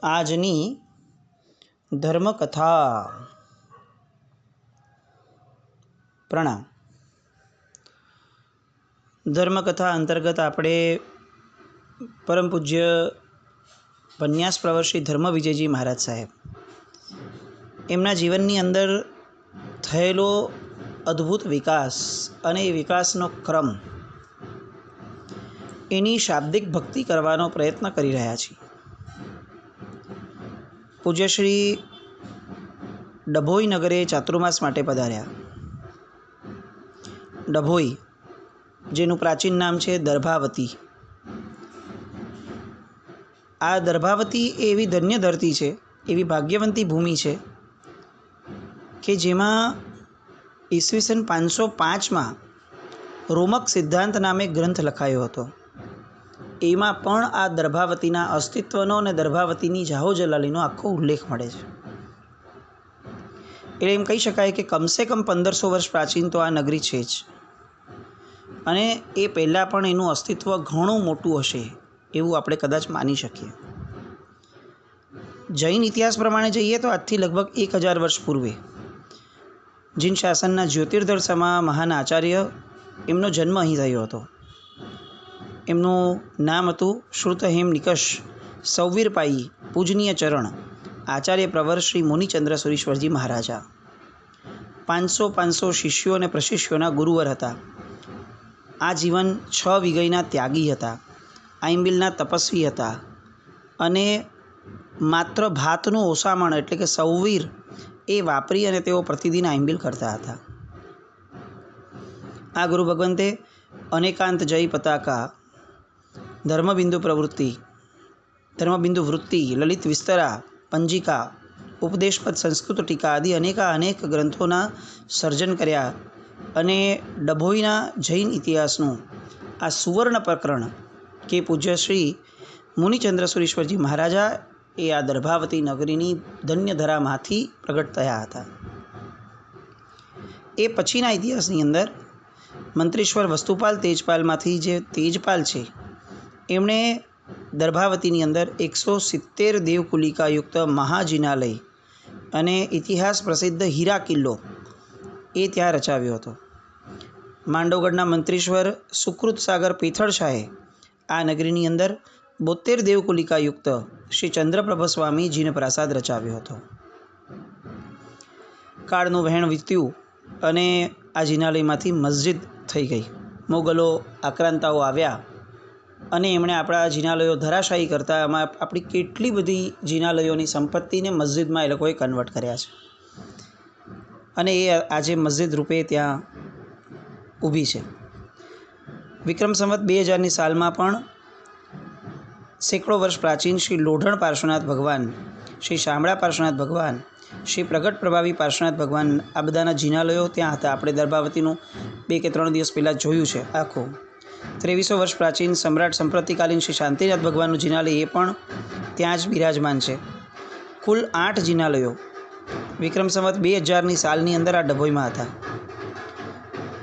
આજની ધર્મકથા. પ્રણામ. ધર્મકથા અંતર્ગત આપણે પરમ પૂજ્ય પન્યાસ પ્રવર્ષી ધર્મ વિજયજી મહારાજ સાહેબ એમના જીવનની અંદર થયેલો અદ્ભુત વિકાસ અને એ વિકાસનો ક્રમ એની શાબ્દિક ભક્તિ કરવાનો પ્રયત્ન કરી રહ્યા છીએ. પૂજ્યશ્રી ડભોઈ નગરે ચાતુર્માસ માટે પધાર્યા. ડભોઈ, જેનું પ્રાચીન નામ છે દર્ભાવતી. આ દર્ભાવતી એવી ધન્ય ધરતી છે, એવી ભાગ્યવંતી ભૂમિ છે કે જેમાં ઈસવીસન 505માં રોમક સિદ્ધાંત નામે ગ્રંથ લખાયો હતો. એમાં પણ આ દર્ભાવતીના અસ્તિત્વનો અને દર્ભાવતીની જાહો જલાલીનો આખો ઉલ્લેખ મળે છે. એટલે એમ કહી શકાય કે કમસે કમ 1500 વર્ષ પ્રાચીન તો આ નગરી છે જ, અને એ પહેલાં પણ એનું અસ્તિત્વ ઘણું મોટું હશે એવું આપણે કદાચ માની શકીએ. જૈન ઇતિહાસ પ્રમાણે જઈએ તો આજથી લગભગ 1000 વર્ષ પૂર્વે જીન શાસનના જ્યોતિર્ધર સમા મહાન આચાર્ય એમનો જન્મ અહીં થયો હતો. એમનું નામ હતું શ્રુતહેમ નિકષ સૌવીરપાઈ પૂજનીય ચરણ આચાર્ય પ્રવર શ્રી મુનિચંદ્ર સુરીશ્વરજી મહારાજા. 500 શિષ્યો અને પ્રશિષ્યોના ગુરુવર હતા. આ જીવન 6 વિગયના ત્યાગી હતા, આઈંબિલના તપસ્વી હતા, અને માત્ર ભાતનું ઓસામણ એટલે કે સૌવીર એ વાપરી અને તેઓ પ્રતિદિન આઈંબિલ કરતા હતા. આ ગુરુ ભગવંતે અનેકાંત જય પતાકા, ધર્મબિંદુ પ્રવૃત્તિ, ધર્મબિંદુ વૃત્તિ, લલિત વિસ્તરા, પંજિકા, ઉપદેશપદ સંસ્કૃત ટીકા આદિ અનેક ગ્રંથોના સર્જન કર્યા. અને ડભોઈના જૈન ઇતિહાસનું આ સુવર્ણ પ્રકરણ કે પૂજ્ય શ્રી મુનિચંદ્ર સુરીશ્વરજી મહારાજા એ આ દર્ભાવતી નગરીની ધન્યધરામાંથી પ્રગટ થયા હતા. એ પછીના ઇતિહાસની અંદર મંત્રીશ્વર વસ્તુપાલ તેજપાલમાંથી જે તેજપાલ છે એમણે દર્ભાવતીની અંદર 170 દેવકુલિકાયુક્ત મહાજિનાલય અને ઇતિહાસ પ્રસિદ્ધ હીરા કિલ્લો એ ત્યાં રચાવ્યો હતો. માંડવગઢના મંત્રીશ્વર સુકૃત સાગર પેથળ શાહે આ નગરીની અંદર 72 દેવકુલિકાયુક્ત શ્રી ચંદ્રપ્રભ સ્વામી જીન પ્રાસાદ રચાવ્યો હતો. કાળનું વહેણ વીત્યું અને આ જિનાલયમાંથી મસ્જિદ થઈ ગઈ. મોગલો આક્રાંતાઓ આવ્યા અને એમણે આપણા જિનાલયો ધરાશાયી કરતા એમાં આપણી કેટલી બધી જિનાલયોની સંપત્તિને મસ્જિદમાં એ લોકોએ કન્વર્ટ કર્યા છે, અને એ આજે મસ્જિદ રૂપે ત્યાં ઊભી છે. વિક્રમ સંવત 2000ની સાલમાં પણ સેંકડો વર્ષ પ્રાચીન શ્રી લોઢણ પાર્શ્વનાથ ભગવાન, શ્રી શામળા પાર્શ્વનાથ ભગવાન, શ્રી પ્રગટ પ્રભાવી પાર્શ્વનાથ ભગવાન, આ બધાના જિનાલયો ત્યાં હતા. આપણે દર્ભાવતીનું 2 કે 3 દિવસ પહેલાં જોયું છે આખું. 2300 વર્ષ પ્રાચીન સમ્રાટ સંપ્રતિકાલીન શ્રી શાંતિનાથ ભગવાનનું જિનાલય એ પણ ત્યાં જ બિરાજમાન છે. કુલ 8 જિનાલયો વિક્રમ સંવત 2000ની સાલની અંદર આ ડભોઈમાં હતા.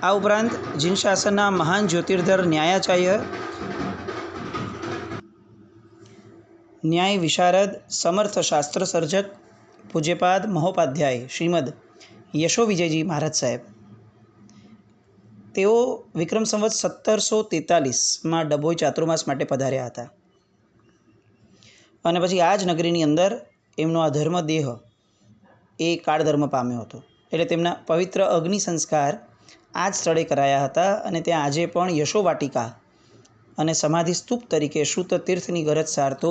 આ ઉપરાંત જીન શાસનના મહાન જ્યોતિર્ધર ન્યાયાચાર્ય, ન્યાય વિશારદ, સમર્થ શાસ્ત્ર સર્જક પૂજ્યપાદ મહોપાધ્યાય શ્રીમદ યશો વિજયજી મહારાજ સાહેબ, તેઓ વિક્રમ સંવત 1743માં ડભોઈ ચાતુર્માસ માટે પધાર્યા હતા. અને પછી આ જ નગરીની અંદર એમનો આ ધર્મદેહ એ કાળધર્મ પામ્યો હતો. એટલે તેમના પવિત્ર અગ્નિ સંસ્કાર આ જ સ્થળે કરાયા હતા. અને ત્યાં આજે પણ યશોવાટિકા અને સમાધિ સ્તૂપ તરીકે શ્રુત તીર્થની ગરજ સારતો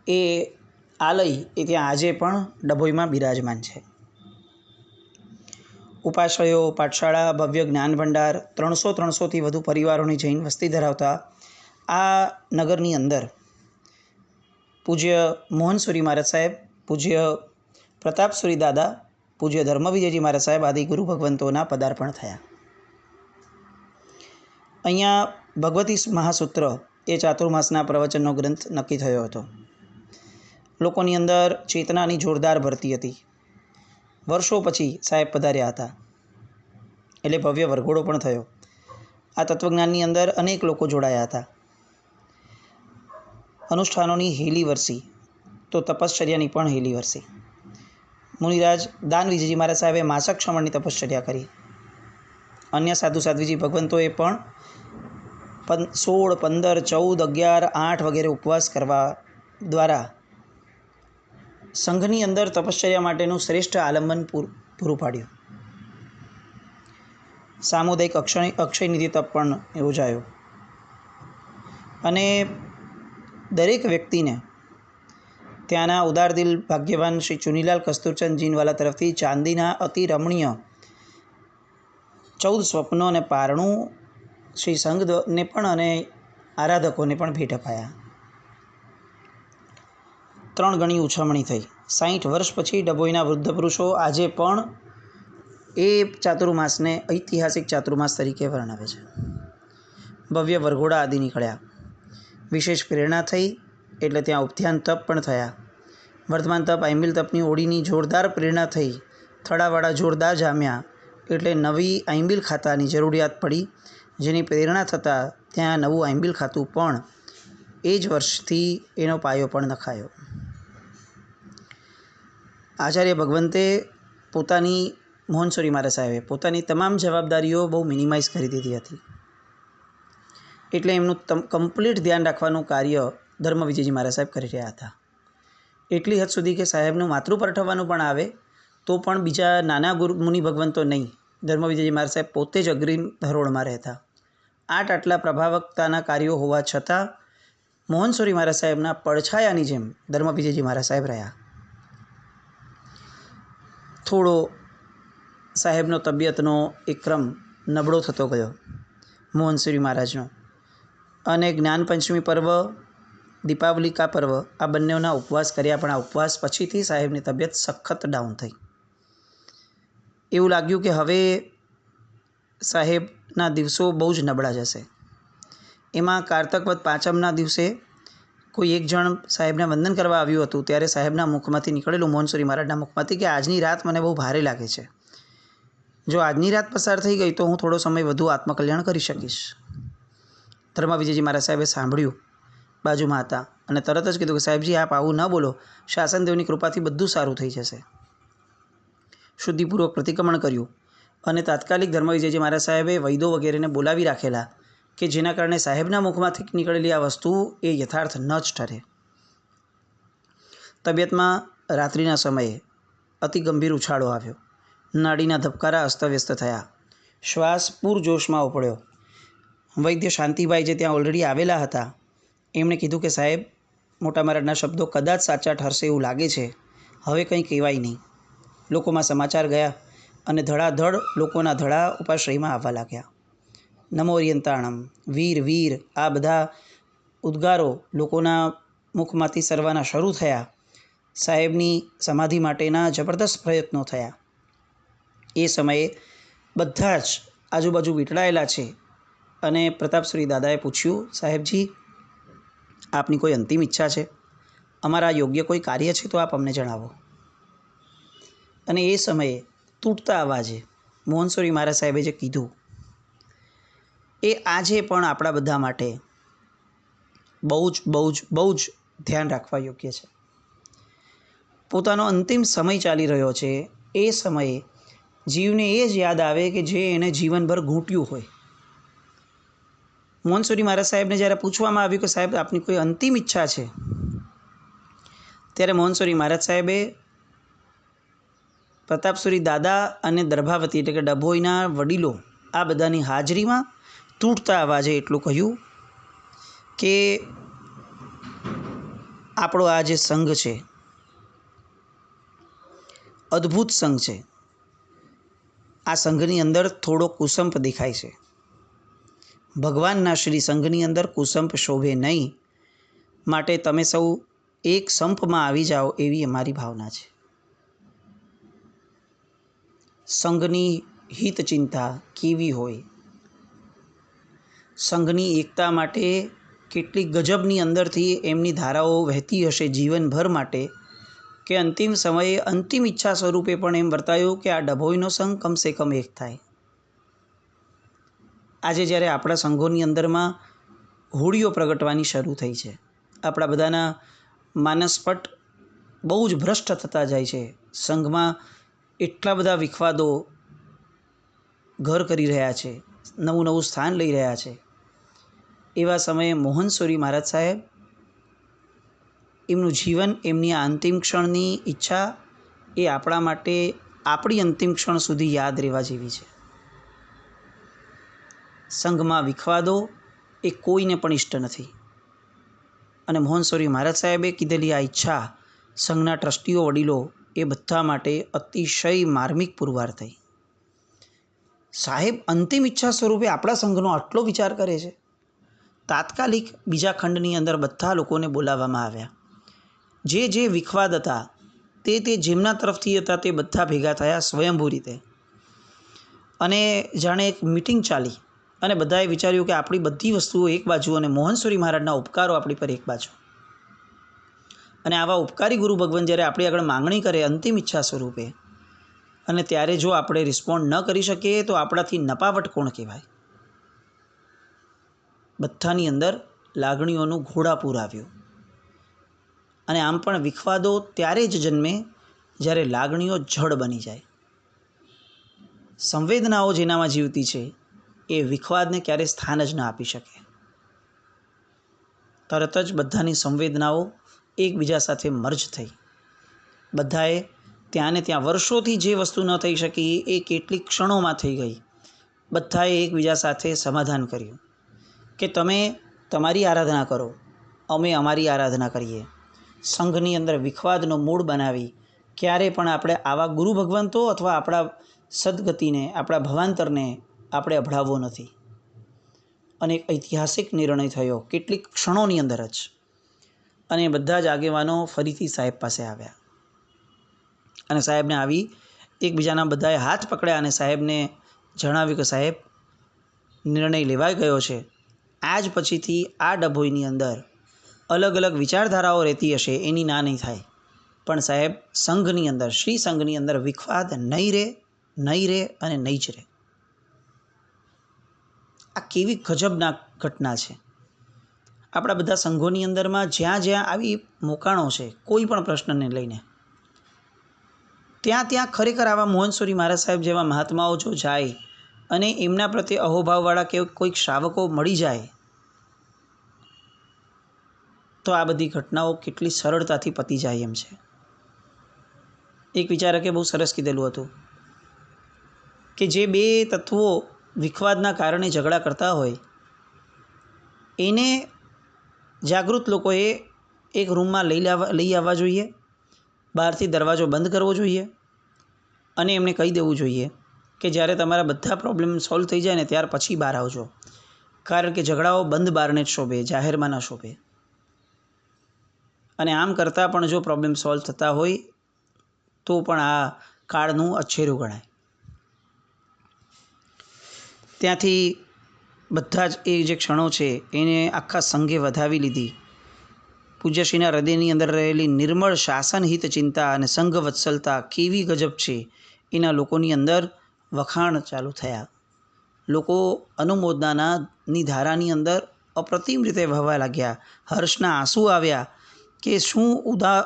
એ આલય એ ત્યાં આજે પણ ડભોઈમાં બિરાજમાન છે. ઉપાશ્રયો, પાઠશાળા, ભવ્ય જ્ઞાન ભંડાર, 300થી વધુ પરિવારોની જૈન વસ્તી ધરાવતા આ નગરની અંદર પૂજ્ય મોહનસુરી મહારાજ સાહેબ, પૂજ્ય પ્રતાપસુરી દાદા, પૂજ્ય ધર્મવિજયજી મહારાજ સાહેબ આદિ ગુરુ ભગવંતોના પદાર્પણ થયા. અહીંયા ભગવતી મહાસૂત્ર એ ચાતુર્માસના પ્રવચનનો ગ્રંથ નક્કી થયો હતો. લોકોની અંદર ચેતનાની જોરદાર ભરતી હતી. વર્ષો પછી સાહેબ પધાર્યા હતા એટલે ભવ્ય વરઘોડો પણ થયો. આ તત્વજ્ઞાનની અંદર અનેક લોકો જોડાયા હતા. અનુષ્ઠાનોની હેલી વરસી તો તપશ્ચર્યાની પણ હેલી વરસી. મુનિરાજ દાન વિજયજી મહારાજ સાહેબે માસક શ્રમણની તપશ્ચર્યા કરી. અન્ય સાધુ સાધ્વીજી ભગવંતોએ પણ 16, 15, 14, 11, 8 વગેરે ઉપવાસ કરવા દ્વારા સંઘની અંદર તપશ્ચર્યા માટેનું શ્રેષ્ઠ આલંબન પૂરું પાડ્યું. સામુદાયિક અક્ષયનિધિ તપ પણ યોજાયો અને દરેક વ્યક્તિને ત્યાંના ઉદારદિલ ભાગ્યવાન શ્રી ચુનીલાલ કસ્તુરચંદ જીનવાલા તરફથી ચાંદીના અતિ રમણીય 14 સ્વપ્નો અને પારણું શ્રી સંઘને પણ અને આરાધકોને પણ ભેટ અપાયા. 3 ગણી ઉછળમણી થઈ. 60 વર્ષ પછી ડભોઈના વૃદ્ધ પુરુષો આજે પણ એ ચાતુર્માસને ઐતિહાસિક ચાતુર્માસ તરીકે વર્ણવે છે. ભવ્ય વરઘોડા આદિ નીકળ્યા. વિશેષ પ્રેરણા થઈ એટલે ત્યાં ઉપધ્યાન તપ પણ થયા. વર્તમાન તપ આંબિલ તપની ઓળીની જોરદાર પ્રેરણા થઈ. થડાવાળા જોરદાર જામ્યા એટલે નવી આંબિલ ખાતાની જરૂરિયાત પડી, જેની પ્રેરણા થતાં ત્યાં નવું આંબિલ ખાતું પણ એ જ વર્ષથી એનો પાયો પણ નખાયો. આચાર્ય ભગવંતે પોતાની મોહનસુરી મહારાજ સાહેબે પોતાની તમામ જવાબદારીઓ બહુ મિનિમાઇઝ કરી દીધી હતી. એટલે એમનું કમ્પ્લીટ ધ્યાન રાખવાનું કાર્ય ધર્મ વિજયજી મહારાજ સાહેબ કરી રહ્યા હતા. એટલી હદ સુધી કે સાહેબનું માતૃ પરઠવવાનું પણ આવે તો પણ બીજા નાના ગુરુ મુનિ ભગવંતો નહીં, ધર્મ વિજયજી મહારાજ સાહેબ પોતે જ અગ્રિમ ધરોળમાં રહેતા. આટલા પ્રભાવકતાના કાર્યો હોવા છતાં મોહનસુરી મહારાજ સાહેબના પડછાયાની જેમ ધર્મ વિજયજી મહારાજ સાહેબ રહ્યા. થોડો સાહેબનો તબિયતનો એક ક્રમ નબળો થતો ગયો મોહનસુરી મહારાજનો, અને જ્ઞાનપંચમી પર્વ, દીપાવલિકા પર્વ આ બંનેના ઉપવાસ કર્યા, પણ આ ઉપવાસ પછીથી સાહેબની તબિયત સખત ડાઉન થઈ. એવું લાગ્યું કે હવે સાહેબના દિવસો બહુ જ નબળા જશે. એમાં કારતક વદ પાંચમના દિવસે કોઈ એક જણ સાહેબને વંદન કરવા આવ્યું હતું, ત્યારે સાહેબના મુખમાંથી નીકળેલું મોહનસુરી મહારાજના મુખમાંથી કે આજની રાત મને બહુ ભારે લાગે છે. જો આજની રાત પસાર થઈ ગઈ તો હું થોડો સમય વધુ આત્મકલ્યાણ કરી શકીશ. ધર્મ વિજયજી મહારાજ સાહેબે સાંભળ્યું, બાજુમાં હતા, અને તરત જ કીધું કે સાહેબજી આપ આવું ન બોલો, શાસનદેવની કૃપાથી બધું સારું થઈ જશે. શુદ્ધિપૂર્વક પ્રતિક્રમણ કર્યું અને તાત્કાલિક ધર્મ વિજયજી મહારાજ સાહેબે વૈદો વગેરેને બોલાવી રાખેલા કે જેના કારણે સાહેબના મુખમાંથી નીકળેલી આ વસ્તુ એ યથાર્થ ન જ ઠરે. તબિયતમાં રાત્રિના સમયે અતિ ગંભીર ઉછાળો આવ્યો. નાડીના ધબકારા અસ્તવ્યસ્ત થયા. શ્વાસ પૂરજોશમાં ઉપડ્યો. વૈદ્ય શાંતિભાઈ જે ત્યાં ઓલરેડી આવેલા હતા એમણે કીધું કે સાહેબ, મોટા મહારાજના શબ્દો કદાચ સાચા ઠરશે એવું લાગે છે, હવે કંઈ કહેવાય નહીં. લોકોમાં સમાચાર ગયા અને ધડાધડ લોકોના ધડા ઉપાશ્રયમાં આવવા લાગ્યા. નમો યંતાણમ, વીર વીર, આ બધા ઉદ્ગારો લોકોના મુખમાંથી સરવાના શરૂ થયા. સાહેબની સમાધિ માટેના જબરદસ્ત પ્રયત્નો થયા. એ સમયે બધા જ આજુબાજુ વીંટળાયેલા છે અને પ્રતાપશ્રી દાદાએ પૂછ્યું, સાહેબજી આપની કોઈ અંતિમ ઈચ્છા છે? અમારા યોગ્ય કોઈ કાર્ય છે તો આપ અમને જણાવો. અને એ સમયે તૂટતા અવાજે મોહનસુરી મહારાજ સાહેબે જે કીધું એ આજે પણ આપણા બધા માટે બહુ જ ધ્યાન રાખવા યોગ્ય છે. પોતાનો અંતિમ સમય ચાલી રહ્યો છે, એ સમયે જીવને એ જ યાદ આવે કે જે એને જીવનભર ઘૂંટ્યું હોય. મોહનસુરી મહારાજ સાહેબને જ્યારે પૂછવામાં આવ્યું કે સાહેબ આપની કોઈ અંતિમ ઈચ્છા છે, ત્યારે મોહનસુરી મહારાજ સાહેબે પ્રતાપસુરી દાદા અને દર્ભાવતી એટલે કે ડભોઈના વડીલો આ બધાની હાજરીમાં તૂટતા અવાજે એટલું કહ્યું કે આપણો આ જે સંઘ છે, અદ્ભુત સંઘ છે, આ સંઘની અંદર થોડો કુસંપ દેખાય છે. ભગવાનના શ્રી સંઘની અંદર કુસંપ શોભે નહીં, માટે તમે સૌ એક સંપમાં આવી જાઓ એવી અમારી ભાવના છે. સંઘની હિત ચિંતા કેવી હોય, સંઘની એકતા માટે કેટલી ગજબની અંદરથી એમની ધારાઓ વહેતી હશે જીવનભર માટે, કે અંતિમ સમયે અંતિમ ઈચ્છા સ્વરૂપે પણ એમ વર્તાયું કે આ ડભોઈનો સંઘ કમસે કમ એક થાય. આજે જ્યારે આપણા સંઘોની અંદરમાં હોળીઓ પ્રગટવાની શરૂ થઈ છે, આપણા બધાના માનસપટ બહુ જ ભ્રષ્ટ થતા જાય છે. સંઘમાં એટલા બધા વિખવાદો ઘર કરી રહ્યા છે, નવું નવું સ્થાન લઈ રહ્યા છે. એવા સમયે મોહન સોરી મહારાજ સાહેબ એમનું જીવન, એમની આ અંતિમ ક્ષણની ઈચ્છા એ આપણા માટે આપણી અંતિમ ક્ષણ સુધી યાદ રહેવા જેવી છે. સંઘમાં વિખવાદો એ કોઈને પણ ઇષ્ટ નથી. અને મોહન સોરી મહારાજ સાહેબે કીધેલી આ ઈચ્છા સંઘના ટ્રસ્ટીઓ, વડીલો એ બધા માટે અતિશય માર્મિક પુરવાર થઈ. સાહેબ અંતિમ ઈચ્છા સ્વરૂપે આપણા સંઘનો આટલો વિચાર કરે છે. તાત્કાલિક બીજા ખંડની અંદર બધા લોકોને બોલાવવામાં આવ્યા. જે વિખવાદ હતા તે જેમના તરફથી હતા તે બધા ભેગા થયા સ્વયંભૂ રીતે, અને જાણે એક મિટિંગ ચાલી અને બધાએ વિચાર્યું કે આપણી બધી વસ્તુઓ એક બાજુ અને મોહનસુરી મહારાજના ઉપકારો આપણી પર એક બાજુ. અને આવા ઉપકારી ગુરુ ભગવાન જ્યારે આપણી આગળ માંગણી કરે અંતિમ ઈચ્છા સ્વરૂપે, અને ત્યારે જો આપણે રિસ્પોન્ડ ન કરી શકીએ તો આપણાથી નપાવટ કોણ કહેવાય. બધાની અંદર લાગણીઓનું ઘોડાપૂર આવ્યું. અને આમ પણ વિખવાદો ત્યારે જ જન્મે જ્યારે લાગણીઓ જડ બની જાય. સંવેદનાઓ જેનામાં જીવતી છે એ વિખવાદને ક્યારેય સ્થાન જ ન આપી શકે. તરત જ બધાની સંવેદનાઓ એકબીજા સાથે મર્જ થઈ. બધાએ ત્યાં ને ત્યાં વર્ષોથી જે વસ્તુ ન થઈ શકી એ કેટલીક ક્ષણોમાં થઈ ગઈ. બધાએ એકબીજા સાથે સમાધાન કર્યું કે તમે તમારી આરાધના કરો, અમે અમારી આરાધના કરીએ. સંઘની અંદર વિખવાદનો મૂળ બનાવી ક્યારે પણ આપણે આવા ગુરુ ભગવંતો અથવા આપણા સદગતિને, આપણા ભવાંતરને આપણે અભડાવવો નથી. અને એક ઐતિહાસિક નિર્ણય થયો કેટલીક ક્ષણોની અંદર જ. અને બધા જ આગેવાનો ફરીથી સાહેબ પાસે આવ્યા અને સાહેબને આવી એકબીજાના બધાએ હાથ પકડ્યા અને સાહેબને જણાવ્યું કે સાહેબ, નિર્ણય લેવાઈ ગયો છે. આજ પછીથી આ ડભોઈની અંદર અલગ અલગ વિચારધારાઓ રહેતી હશે, એની ના નહીં થાય, પણ સાહેબ સંઘની અંદર, શ્રી સંઘની અંદર વિખવાદ નહીં રહે અને નહીં જ રહે. આ કેવી ગજબના ઘટના છે. આપણા બધા સંઘોની અંદરમાં જ્યાં જ્યાં આવી મોકાણો છે કોઈ પણ પ્રશ્નને લઈને, ત્યાં ખરેખર આવા મોહનસુરી મહારાજ સાહેબ જેવા મહાત્માઓ જો જાય અને એમના પ્રત્યે અહોભાવવાળા કે કોઈક શ્રાવકો મળી જાય તો આ બધી ઘટનાઓ કેટલી સરળતાથી પતી જાય એમ છે. એક વિચારકે બહુ સરસ કીધેલું હતું કે જે બે તત્વો વિખવાદના કારણે ઝઘડા કરતા હોય એને જાગૃત લોકોએ એક રૂમમાં લઈ આવવા જોઈએ, બહારથી દરવાજો બંધ કરવો જોઈએ અને એમને કહી દેવું જોઈએ કે જ્યારે તમારા બધા પ્રોબ્લેમ સોલ્વ થઈ જાય ને ત્યાર પછી બહાર આવજો. કારણ કે ઝઘડાઓ બંધ બારને જ શોભે, જાહેરમાં ન શોભે. અને આમ કરતાં પણ જો પ્રોબ્લેમ સોલ્વ થતા હોય તો પણ આ કાળનું અછેરું ગણાય. ત્યાંથી બધા જ એ જે ક્ષણો છે એને આખા સંઘે વધાવી લીધી. પૂજ્યશ્રીના હૃદયની અંદર રહેલી નિર્મળ શાસન હિત ચિંતા અને સંઘ વત્સલતા કેવી ગજબ છે એના લોકોની અંદર વખાણ ચાલુ થયા. લોકો અનુમોદનાની ધારાની અંદર અપ્રતિમ રીતે વહવા લાગ્યા. હર્ષના આંસુ આવ્યા કે શું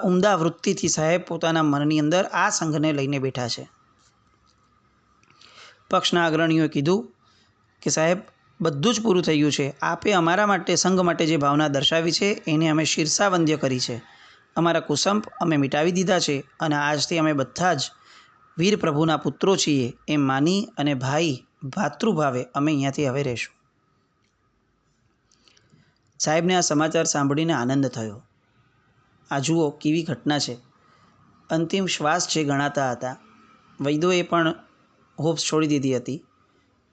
ઉમદા વૃત્તિથી સાહેબ પોતાના મનની અંદર આ સંઘને લઈને બેઠા છે. પક્ષના અગ્રણીઓએ કીધું કે સાહેબ, બધું જ પૂરું થઈ ગયું છે. આપે અમારા માટે, સંઘ માટે જે ભાવના દર્શાવી છે એને અમે શિરસાવંદ્ય કરી છે. અમારા કુસંપ અમે મિટાવી દીધા છે અને આજથી અમે બધા જ વીર પ્રભુના પુત્રો છીએ એમ માની અને ભાતૃભાવે અમે અહીંયાથી હવે રહીશું. સાહેબને આ સમાચાર સાંભળીને આનંદ થયો. આ જુઓ કેવી ઘટના છે. અંતિમ શ્વાસ જે ગણાતા હતા, વૈદોએ પણ હોપ્સ છોડી દીધી હતી,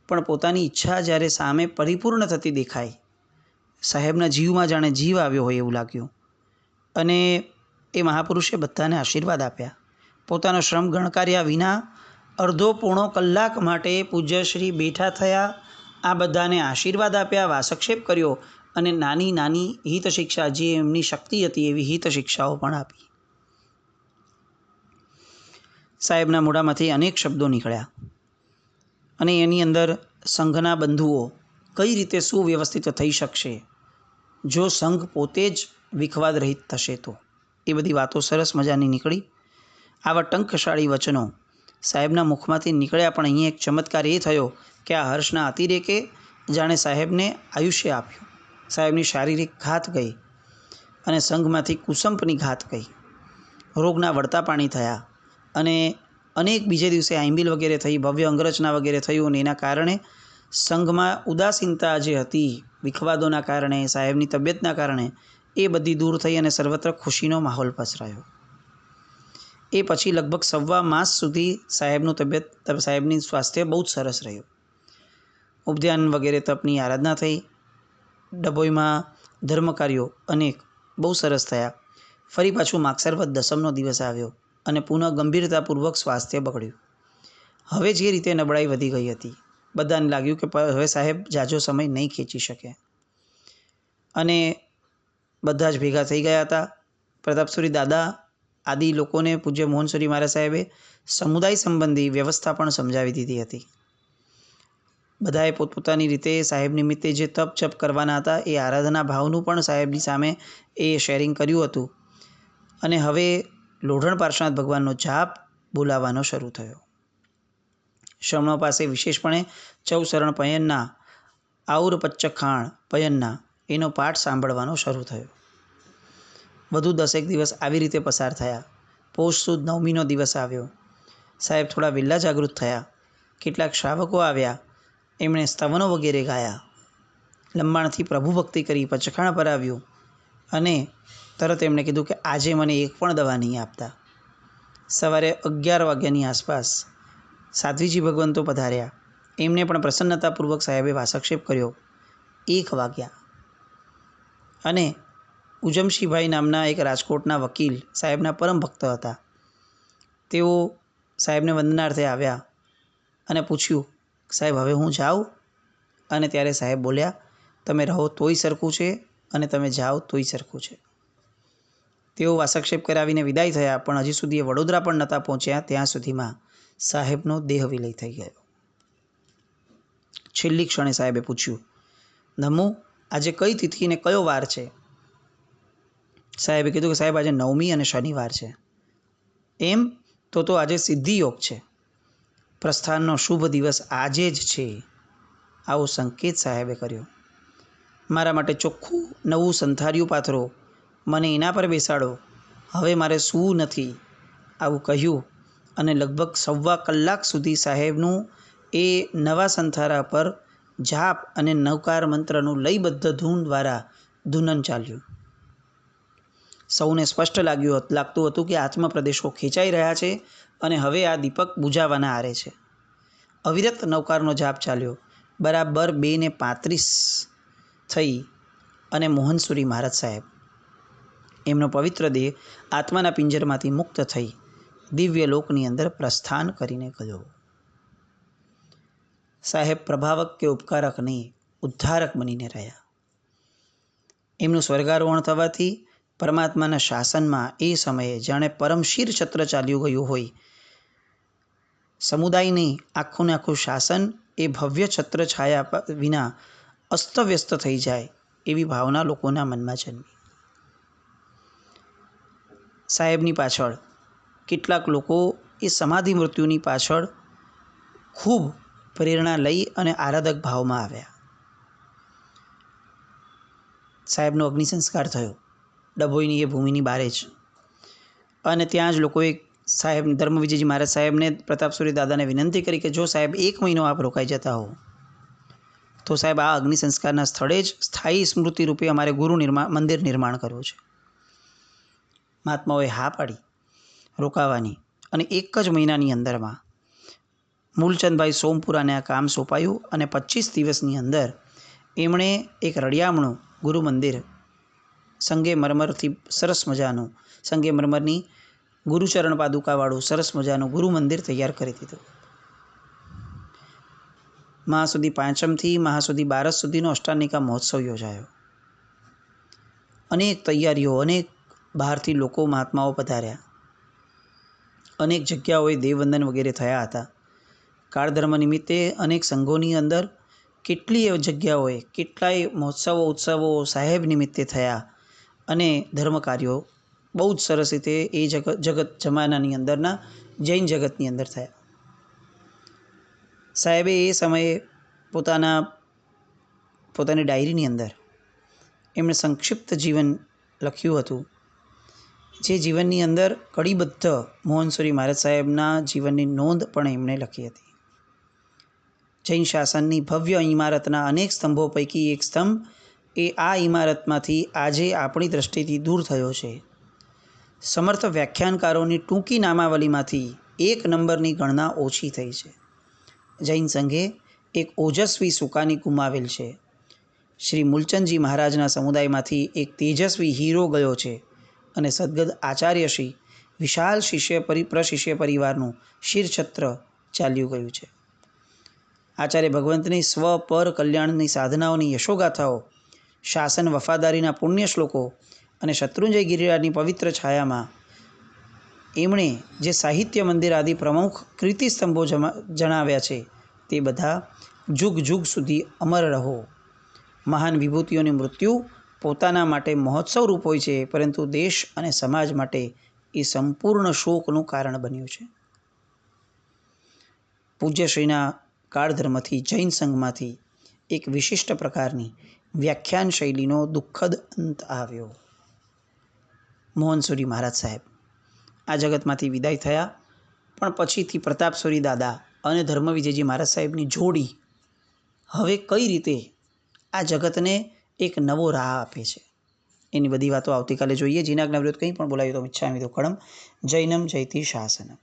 પણ પોતાની ઈચ્છા જ્યારે સામે પરિપૂર્ણ થતી દેખાય, સાહેબના જીવમાં જાણે જીવ આવ્યો હોય એવું લાગ્યું. અને એ મહાપુરુષે બધાને આશીર્વાદ આપ્યા. પોતાનો શ્રમ ગણકાર્યા વિના અડધો પોણો કલાક માટે પૂજ્યશ્રી બેઠા થયા, આ બધાને આશીર્વાદ આપ્યા, વાસક્ષેપ કર્યો અને નાની નાની હિત શિક્ષા, જે એમની શક્તિ હતી એવી હિત શિક્ષાઓ પણ આપી. સાહેબના મોઢામાંથી અનેક શબ્દો નીકળ્યા અને એની અંદર સંઘના બંધુઓ કઈ રીતે સુવ્યવસ્થિત થઈ શકશે જો સંઘ પોતે જ વિખવાદ રહિત થશે તો, એ બધી વાતો સરસ મજાની નીકળી. આવા ટંકશાળી વચનો સાહેબના મુખમાંથી નીકળ્યા, પણ અહીં એક ચમત્કાર એ થયો કે આ હર્ષના અતિરેકે જાણે સાહેબને આયુષ્ય આપ્યું. સાહેબની શારીરિક ઘાત ગઈ અને સંઘમાંથી કુસંપની ઘાત ગઈ. રોગના વળતા પાણી થયા અને અનેક બીજે દિવસે આંબીલ વગેરે થઈ, ભવ્ય અંગરચના વગેરે થયું. અને એના કારણે સંઘમાં ઉદાસીનતા જે હતી વિખવાદોના કારણે, સાહેબની તબિયતના કારણે, એ બધી દૂર થઈ અને સર્વત્ર ખુશીનો માહોલ પસરાયો. એ પછી લગભગ 1.25 માસ સુધી સાહેબની સ્વાસ્થ્ય બહુ જ સરસ રહ્યું. ઉપધ્યાન વગેરે તપની આરાધના થઈ. ડભોઈમાં ધર્મકાર્યો અનેક બહુ સરસ થયા. ફરી પાછું માગસર વદ દસમનો દિવસ આવ્યો અને પુનઃ ગંભીરતાપૂર્વક સ્વાસ્થ્ય બગડ્યું. હવે જે રીતે નબળાઈ વધી ગઈ હતી, બધાને લાગ્યું કે હવે સાહેબ જાજો સમય નહીં ખેંચી શકે અને બધા જ ભેગા થઈ ગયા હતા. પ્રતાપસુરી દાદા આદિ લોકોને પૂજ્ય મોહનસુરી મહારાજ સાહેબે સમુદાય સંબંધી વ્યવસ્થા પણ સમજાવી દીધી હતી. બધાએ પોતપોતાની રીતે સાહેબ નિમિત્તે જે તપ જપ કરવાના હતા એ આરાધના ભાવનું પણ સાહેબની સામે એ શેરિંગ કર્યું હતું. અને હવે લોઢણ પાર્શ્વનાથ ભગવાનનો જાપ બોલાવવાનો શરૂ થયો. શ્રમણો પાસે વિશેષપણે ચૌસરણ પયનના, આઉર પચ્ચખાણ પયનના એનો પાઠ સાંભળવાનો શરૂ થયો. વધુ 10 દિવસ આવી રીતે પસાર થયા. પોષ સુદ 9મીનો દિવસ આવ્યો. સાહેબ થોડા વહેલા જાગૃત થયા. કેટલાક શ્રાવકો આવ્યા, એમણે સ્તવનો વગેરે ગાયા, લંબાણથી પ્રભુ ભક્તિ કરી, પચખાણ પરાવ્યું અને તરત એમણે કીધું કે આજે મને એક પણ દવા નહીં આપતા. સવારે 11 વાગ્યાની આસપાસ સાધ્વીજી ભગવંતો પધાર્યા. એમને પણ પ્રસન્નતાપૂર્વક સાહેબે વાસક્ષેપ કર્યો. 1 વાગ્યા અને ઉજમશીભાઈ નામના એક રાજકોટના વકીલ સાહેબના પરમ ભક્ત હતા. તેઓ સાહેબને વંદનાર્થે આવ્યા અને પૂછ્યું, સાહેબ હવે હું જાઉં? અને ત્યારે સાહેબ બોલ્યા, તમે રહો તોય સરખું છે અને તમે જાઓ તોય સરખું છે. તેઓ વાસક્ષેપ કરાવીને વિદાય થયા, પણ હજી સુધી એ વડોદરા પણ નહોતા પહોંચ્યા ત્યાં સુધીમાં સાહેબનો દેહ વિલય થઈ ગયો. છેલ્લી ક્ષણે સાહેબે પૂછ્યું, ધમ્મુ આજે કઈ તિથિ ને કયો વાર છે? સાહેબે કીધું કે સાહેબ આજે 9મી અને શનિવાર છે. એમ? તો આજે સિદ્ધિયોગ છે. પ્રસ્થાનનો શુભ દિવસ આજે જ છે. આવો સંકેત સાહેબે કર્યો. મારા માટે ચોખ્ખું નવું સંથાર્યું પાથરો, મને એના પર બેસાડો, હવે મારે સૂવું નથી, આવું કહ્યું અને લગભગ 1.25 કલાક સુધી સાહેબનું એ નવા સંથારા પર જાપ અને નવકાર મંત્રનું લયબદ્ધ ધૂન દ્વારા ધૂનન ચાલ્યું. સૌને સ્પષ્ટ લાગતું હતું કે આત્મપ્રદેશો ખેંચાઈ રહ્યા છે અને હવે આ દીપક બુઝાવાના આરે છે. અવિરત નવકારનો જાપ ચાલ્યો. બરાબર 2:35 થઈ અને મોહનસુરી મહારાજ સાહેબ, એમનો પવિત્ર દેહ આત્માના પિંજરમાંથી મુક્ત થઈ દિવ્ય લોકની અંદર પ્રસ્થાન કરીને ગયો. સાહેબ પ્રભાવક કે ઉપકારક નહીં, ઉદ્ધારક બનીને રહ્યા. એમનું સ્વર્ગારોહણ થવાથી પરમાત્માના શાસનમાં એ સમયે જાણે પરમશીર છત્ર ચાલ્યું ગયું હોય. સમુદાયની આખું ને આખું શાસન એ ભવ્ય છત્ર છાયા વિના અસ્તવ્યસ્ત થઈ જાય એવી ભાવના લોકોના મનમાં જન્મી. સાહેબની પાછળ કેટલાક લોકો એ સમાધિ મૃત્યુની પાછળ ખૂબ પ્રેરણા લઈ અને આરાધક ભાવમાં આવ્યા. સાહેબનો અગ્નિ સંસ્કાર થયો ડભોઈની એ ભૂમિની બારે જ, અને ત્યાં જ લોકોએ સાહેબ ધર્મવિજયજી મહારાજ સાહેબને પ્રતાપસુરી દાદાને વિનંતી કરી કે જો સાહેબ 1 મહિનો આપ રોકાઈ જતા હો તો સાહેબ આ અગ્નિ સંસ્કારના સ્થળે જ સ્થાયી સ્મૃતિ રૂપે અમારે મંદિર નિર્માણ કરવું છે. મહાત્માઓએ હા પાડી રોકાવાની અને 1 જ મહિનાની અંદરમાં મૂલચંદભાઈ સોમપુરાને આ કામ સોંપાયું અને 25 દિવસની અંદર એમણે એક રળિયામણું ગુરુ મંદિર સંગે મરમરથી સરસ મજાનું, સંગે મરમરની ગુરુચરણ પાદુકાવાળું સરસ મજાનું ગુરુ મંદિર તૈયાર કરી દીધું. મહાસુદી પાંચમથી મહાસુદી બારસ સુધીનો અષ્ટાનિકા મહોત્સવ યોજાયો. અનેક તૈયારીઓ, અનેક બહારથી લોકો મહાત્માઓ પધાર્યા. અનેક જગ્યાઓએ દેવવંદન વગેરે થયા હતા. કાળધર્મ નિમિત્તે અનેક સંઘોની અંદર કેટલીય જગ્યાઓએ કેટલાય મહોત્સવો ઉત્સવો સાહેબ નિમિત્તે થયા અને ધર્મ કાર્યો બહુ જ સરસ રીતે એ જગત જમાનાની અંદરના જૈન જગતની અંદર થયા. સાહેબે એ સમયે પોતાની ડાયરીની અંદર એમણે સંક્ષિપ્ત જીવન લખ્યું હતું, જે જીવનની અંદર કડીબદ્ધ મોહનસુરી મહારાજ સાહેબના જીવનની નોંધ પણ એમણે લખી હતી. જૈન શાસનની ભવ્ય ઇમારતના અનેક સ્તંભો પૈકી એક સ્તંભ એ આ ઇમારતમાંથી આજે આપણી દૃષ્ટિથી દૂર થયો છે. સમર્થ વ્યાખ્યાનકારોની ટૂંકી નામાવલીમાંથી 1 નંબરની ગણના ઓછી થઈ છે. જૈન સંઘે એક ઓજસ્વી સુકાની ગુમાવેલ છે. શ્રી મૂલચંદજી મહારાજના સમુદાયમાંથી એક તેજસ્વી હીરો ગયો છે અને સદ્ગત આચાર્યશ્રી વિશાલ પ્રશિષ્ય પરિવારનું શિરછત્ર ચાલ્યું ગયું છે. આચાર્ય ભગવંતની સ્વ પર કલ્યાણની સાધનાઓની યશોગાથાઓ, શાસન વફાદારીના પુણ્ય શ્લોકો અને શત્રુંજય ગિરિરાજની પવિત્ર છાયામાં એમણે જે સાહિત્ય મંદિર આદિ પ્રમુખ કીર્તિસ્તંભો જણાવ્યા છે તે બધા જુગ જુગ સુધી અમર રહો. મહાન વિભૂતિઓની મૃત્યુ પોતાના માટે મહોત્સવ રૂપ હોય છે, પરંતુ દેશ અને સમાજ માટે એ સંપૂર્ણ શોકનું કારણ બન્યું છે. પૂજ્યશ્રીના કાળધર્મથી જૈન સંઘમાંથી એક વિશિષ્ટ પ્રકારની વ્યાખ્યાન શૈલીનો દુઃખદ અંત આવ્યો. મોહનસુરી મહારાજ સાહેબ આ જગતમાંથી વિદાય થયા, પણ પછીથી પ્રતાપસુરી દાદા અને ધર્મવિજયજી મહારાજ સાહેબની જોડી હવે કઈ રીતે આ જગતને એક નવો રાહ આપે છે, એની બધી વાતો આવતીકાલે જોઈએ. જીનાજ્ઞા વિરુદ્ધ કંઈ પણ બોલાયું તો મિચ્છામિ દુક્કડમ. જૈનમ જયતિ શાસનમ.